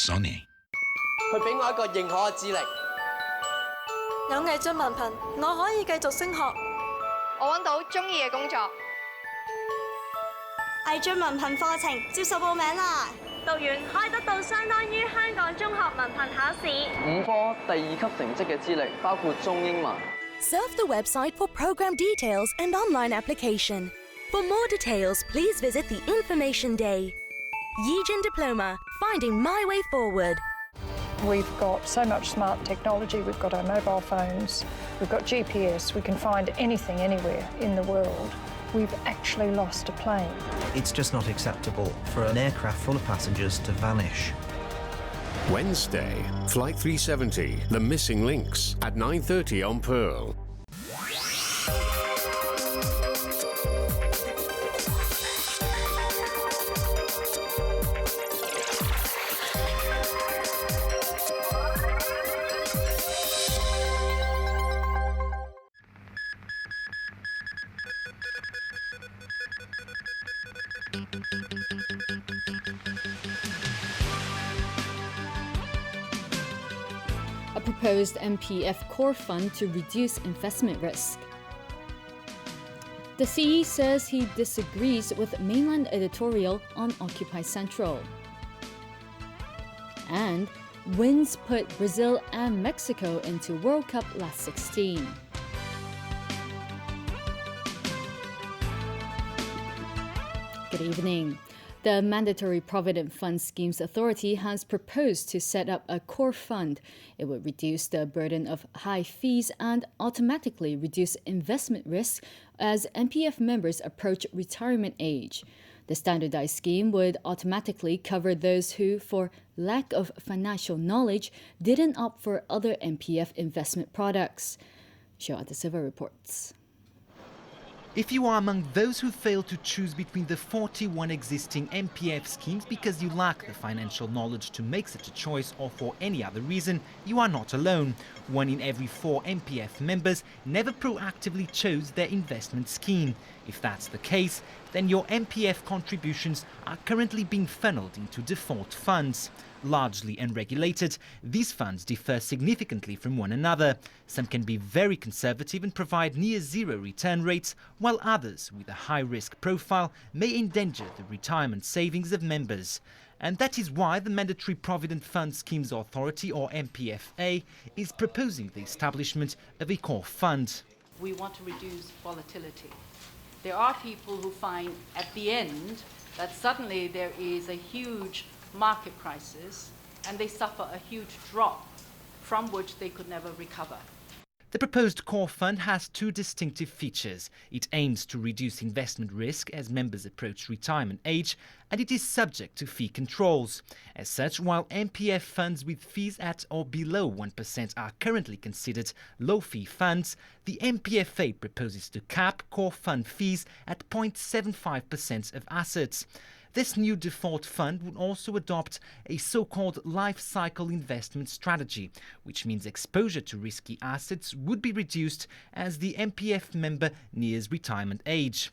Sony。佢俾我一個認可嘅資歷。有藝進文憑，我可以繼續升學。我揾到中意嘅工作。藝進文憑課程接受報名啦！讀完可以得到相當於香港中學文憑考試5科第2級成績嘅資歷，包括中英文。Surf the website for program details and online application. For more details, please visit the information day. Yijin Diploma, finding my way forward. We've got so much smart technology. We've got our mobile phones. We've got GPS. We can find anything, anywhere in the world. We've actually lost a plane. It's just not acceptable for an aircraft full of passengers to vanish. Wednesday, Flight 370, The Missing Links, at 9:30 on Pearl. A proposed MPF core fund to reduce investment risk. The CE says he disagrees with mainland editorial on Occupy Central. And wins put Brazil and Mexico into World Cup last 16. Good evening. The Mandatory Provident Fund Schemes Authority has proposed to set up a core fund. It would reduce the burden of high fees and automatically reduce investment risk as MPF members approach retirement age. The standardized scheme would automatically cover those who, for lack of financial knowledge, didn't opt for other MPF investment products. Shoa De Silva reports. If you are among those who fail to choose between the 41 existing MPF schemes because you lack the financial knowledge to make such a choice or for any other reason, you are not alone. 1 in every 4 MPF members never proactively chose their investment scheme. If that's the case, then your MPF contributions are currently being funneled into default funds. Largely unregulated, these funds differ significantly from one another. Some can be very conservative and provide near zero return rates, while others with a high-risk profile may endanger the retirement savings of members. And that is why the Mandatory Provident Fund Schemes Authority, or MPFA, is proposing the establishment of a core fund. We want to reduce volatility. There are people who find at the end that suddenly there is a huge market crisis and they suffer a huge drop from which they could never recover. The proposed core fund has 2 distinctive features. It aims to reduce investment risk as members approach retirement age, and it is subject to fee controls. As such, while MPF funds with fees at or below 1% are currently considered low-fee funds, the MPFA proposes to cap core fund fees at 0.75% of assets. This new default fund would also adopt a so-called life cycle investment strategy, which means exposure to risky assets would be reduced as the MPF member nears retirement age.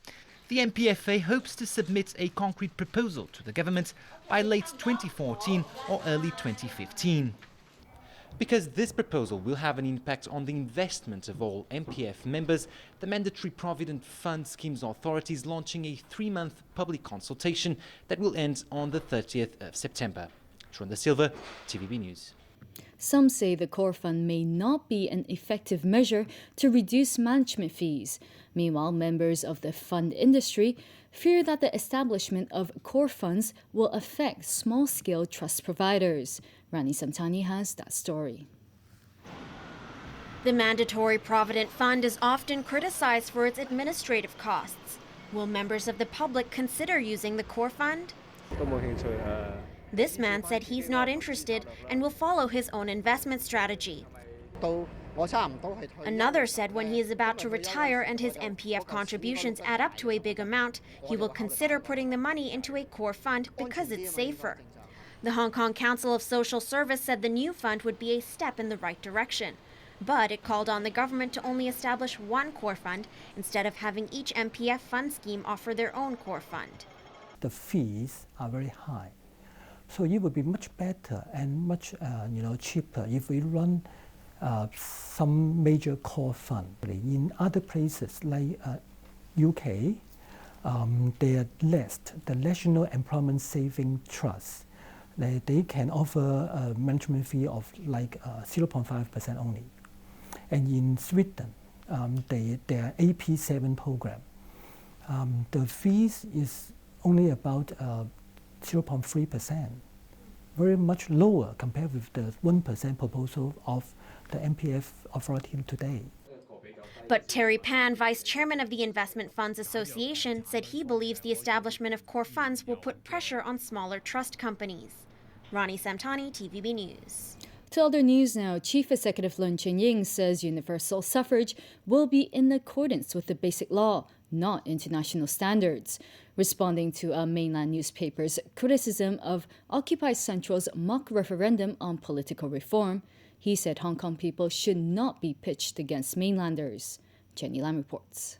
The MPFA hopes to submit a concrete proposal to the government by late 2014 or early 2015. Because this proposal will have an impact on the investment of all MPF members, the Mandatory Provident Fund Schemes Authority is launching a 3-month public consultation that will end on the 30th of September. Shoa De Silva, TVB News. Some say the core fund may not be an effective measure to reduce management fees. Meanwhile, members of the fund industry fear that the establishment of core funds will affect small-scale trust providers. Rani Samtani has that story. The Mandatory Provident Fund is often criticized for its administrative costs. Will members of the public consider using the core fund? This man said he's not interested and will follow his own investment strategy. Another said when he is about to retire and his MPF contributions add up to a big amount, he will consider putting the money into a core fund because it's safer. The Hong Kong Council of Social Service said the new fund would be a step in the right direction. But it called on the government to only establish one core fund instead of having each MPF fund scheme offer their own core fund. The fees are very high. So it would be much better and much cheaper if we run some major core fund. In other places like UK, they are the National Employment Saving Trust. They can offer a management fee of like 0.5% only. And in Sweden, their AP7 program, the fees is only about 0.3%, very much lower compared with the 1% proposal of the MPF authority today. But Terry Pan, vice chairman of the Investment Funds Association, said he believes the establishment of core funds will put pressure on smaller trust companies. Ronnie Samtani, TVB News. To other news now, Chief Executive Leung Chun-ying says universal suffrage will be in accordance with the Basic Law, not international standards. Responding to a mainland newspaper's criticism of Occupy Central's mock referendum on political reform, he said Hong Kong people should not be pitched against mainlanders. Jenny Lam reports.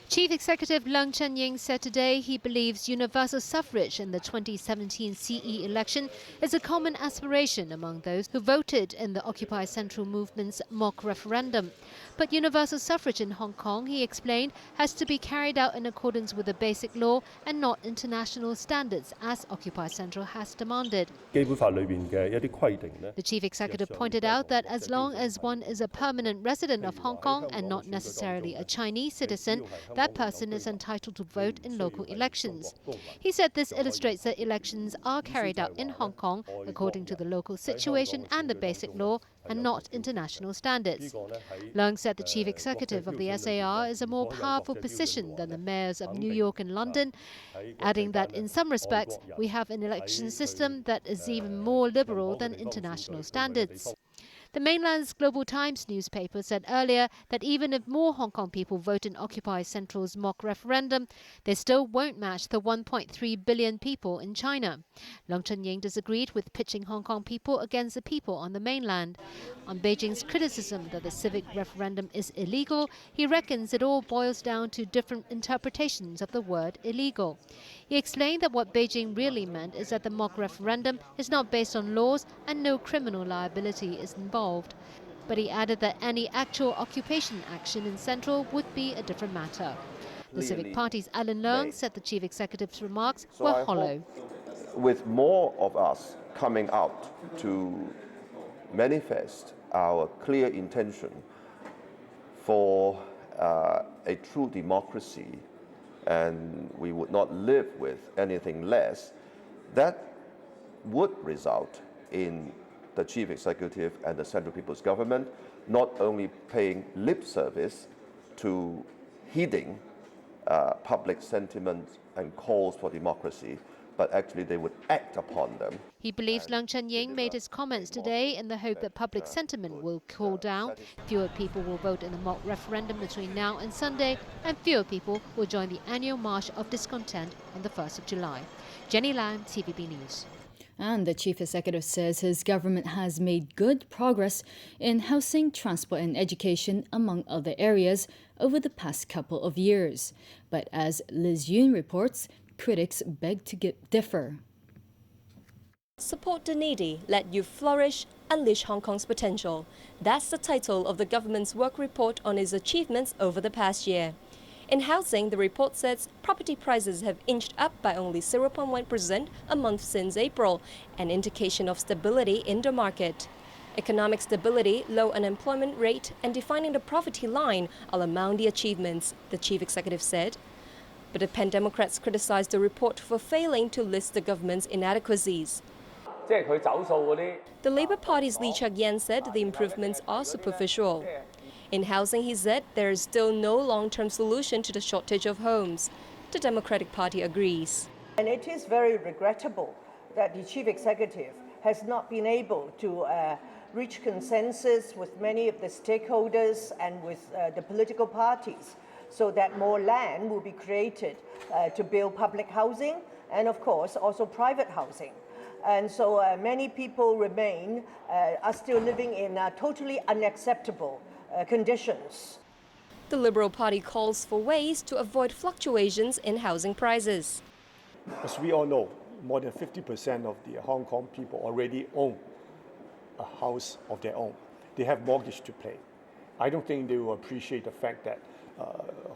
Chief Executive Leung Chun-ying said today he believes universal suffrage in the 2017 CE election is a common aspiration among those who voted in the Occupy Central movement's mock referendum. But universal suffrage in Hong Kong, he explained, has to be carried out in accordance with the Basic Law and not international standards, as Occupy Central has demanded. The Chief Executive pointed out that as long as one is a permanent resident of Hong Kong and not necessarily a Chinese citizen, that person is entitled to vote in local elections. He said this illustrates that elections are carried out in Hong Kong according to the local situation and the Basic Law and not international standards. Leung said the chief executive of the SAR is a more powerful position than the mayors of New York and London, adding that in some respects we have an election system that is even more liberal than international standards. The mainland's Global Times newspaper said earlier that even if more Hong Kong people vote in Occupy Central's mock referendum, they still won't match the 1.3 billion people in China. Leung Chun-ying disagreed with pitching Hong Kong people against the people on the mainland. On Beijing's criticism that the civic referendum is illegal, he reckons it all boils down to different interpretations of the word illegal. He explained that what Beijing really meant is that the mock referendum is not based on laws and no criminal liability is involved. But he added that any actual occupation action in Central would be a different matter. The Civic Party's Alan Leung said the chief executive's remarks were hollow. With more of us coming out to manifest our clear intention for a true democracy, and we would not live with anything less, that would result in the chief executive and the Central People's Government not only paying lip service to heeding public sentiment and calls for democracy, but actually they would act upon them. He believes Leung Chun-ying made his comments today in the hope that public sentiment will cool down, fewer people will vote in the mock referendum between now and Sunday, and fewer people will join the annual March of Discontent on the 1st of July. Jenny Lam, TVB News. And the chief executive says his government has made good progress in housing, transport and education, among other areas, over the past couple of years. But as Liz Yoon reports, critics beg to differ. Support the needy, let youth flourish, unleash Hong Kong's potential. That's the title of the government's work report on its achievements over the past year. In housing, the report says property prices have inched up by only 0.1% a month since April, an indication of stability in the market. Economic stability, low unemployment rate, and defining the poverty line are among the achievements, the chief executive said. But the Pan Democrats criticized the report for failing to list the government's inadequacies. The Labour Party's Lee Chak-yan said the improvements are superficial. In housing, he said there is still no long-term solution to the shortage of homes. The Democratic Party agrees. And it is very regrettable that the chief executive has not been able to reach consensus with many of the stakeholders and with the political parties, so that more land will be created to build public housing and, of course, also private housing. And so many people are still living in totally unacceptable conditions. The Liberal Party calls for ways to avoid fluctuations in housing prices. As we all know, more than 50% of the Hong Kong people already own a house of their own. They have mortgage to pay. I don't think they will appreciate the fact that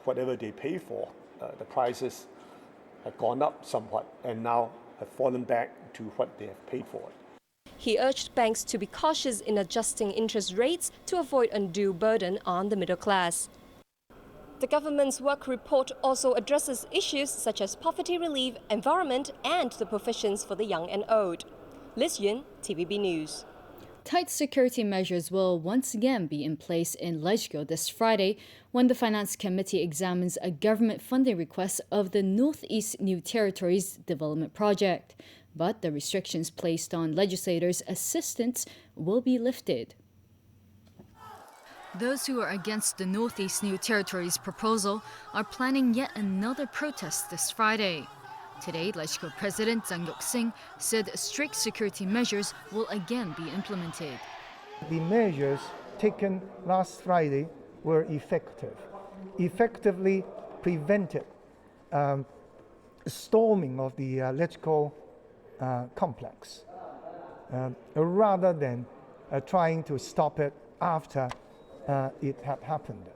whatever they pay for, the prices have gone up somewhat and now have fallen back to what they have paid for. He urged banks to be cautious in adjusting interest rates to avoid undue burden on the middle class. The government's work report also addresses issues such as poverty relief, environment, and the provisions for the young and old. Liz Yun, TVB News. Tight security measures will once again be in place in Leshko this Friday when the Finance Committee examines a government funding request of the Northeast New Territories Development Project. But the restrictions placed on legislators' assistance will be lifted. Those who are against the Northeast New Territories proposal are planning yet another protest this Friday. Today, Leshko President Zhang Yoxing said strict security measures will again be implemented. The measures taken last Friday were effectively prevented storming of the Leshko complex, rather than trying to stop it after it had happened.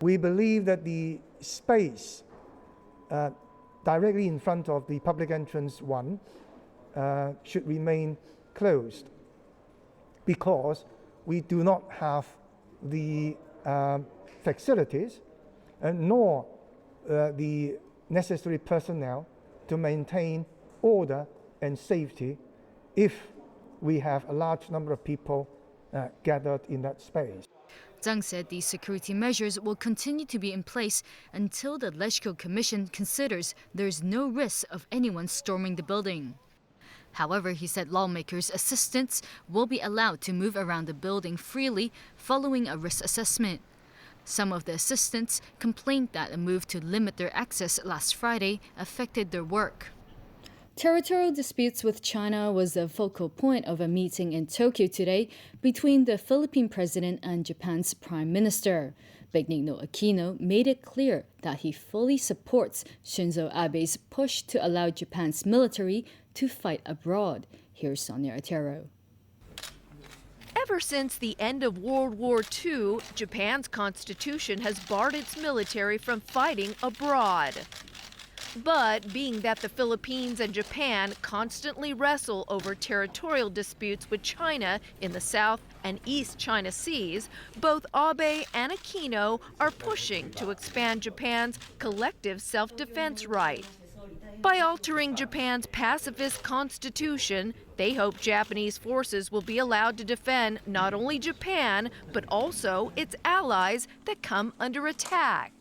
We believe that the space directly in front of the public entrance 1 should remain closed because we do not have the facilities nor the necessary personnel to maintain order and safety if we have a large number of people gathered in that space. Zhang said these security measures will continue to be in place until the Leshko Commission considers there is no risk of anyone storming the building. However, he said lawmakers' assistants will be allowed to move around the building freely following a risk assessment. Some of the assistants complained that a move to limit their access last Friday affected their work. Territorial disputes with China was the focal point of a meeting in Tokyo today between the Philippine president and Japan's prime minister. Benigno Aquino made it clear that he fully supports Shinzo Abe's push to allow Japan's military to fight abroad. Here's Sonia Otero. Ever since the end of World War II, Japan's constitution has barred its military from fighting abroad. But being that the Philippines and Japan constantly wrestle over territorial disputes with China in the South and East China Seas, both Abe and Aquino are pushing to expand Japan's collective self-defense right. By altering Japan's pacifist constitution, they hope Japanese forces will be allowed to defend not only Japan, but also its allies that come under attack.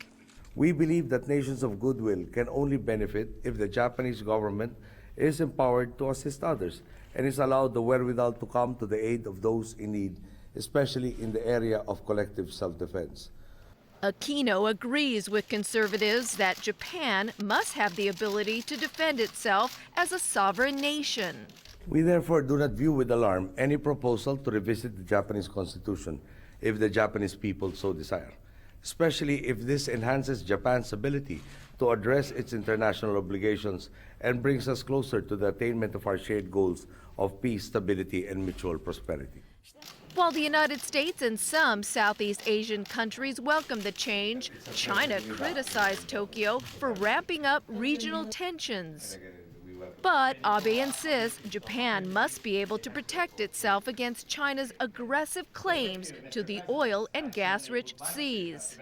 We believe that nations of goodwill can only benefit if the Japanese government is empowered to assist others and is allowed the wherewithal to come to the aid of those in need, especially in the area of collective self-defense. Aquino agrees with conservatives that Japan must have the ability to defend itself as a sovereign nation. We therefore do not view with alarm any proposal to revisit the Japanese constitution if the Japanese people so desire, especially if this enhances Japan's ability to address its international obligations and brings us closer to the attainment of our shared goals of peace, stability, and mutual prosperity. While the United States and some Southeast Asian countries welcome the change, China criticized Tokyo for ramping up regional tensions. But Abe insists Japan must be able to protect itself against China's aggressive claims to the oil and gas-rich seas.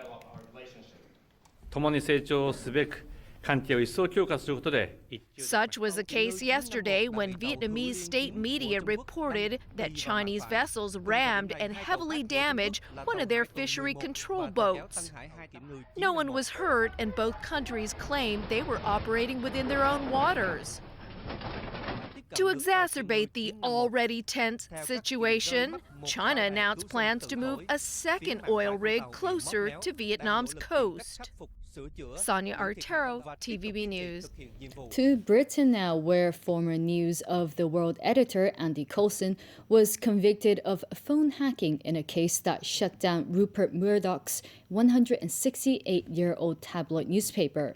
Such was the case yesterday when Vietnamese state media reported that Chinese vessels rammed and heavily damaged one of their fishery control boats. No one was hurt, and both countries claimed they were operating within their own waters. To exacerbate the already tense situation, China announced plans to move a second oil rig closer to Vietnam's coast. Sonia Artero, TVB News. To Britain now, where former News of the World editor Andy Coulson was convicted of phone hacking in a case that shut down Rupert Murdoch's 168-year-old tabloid newspaper.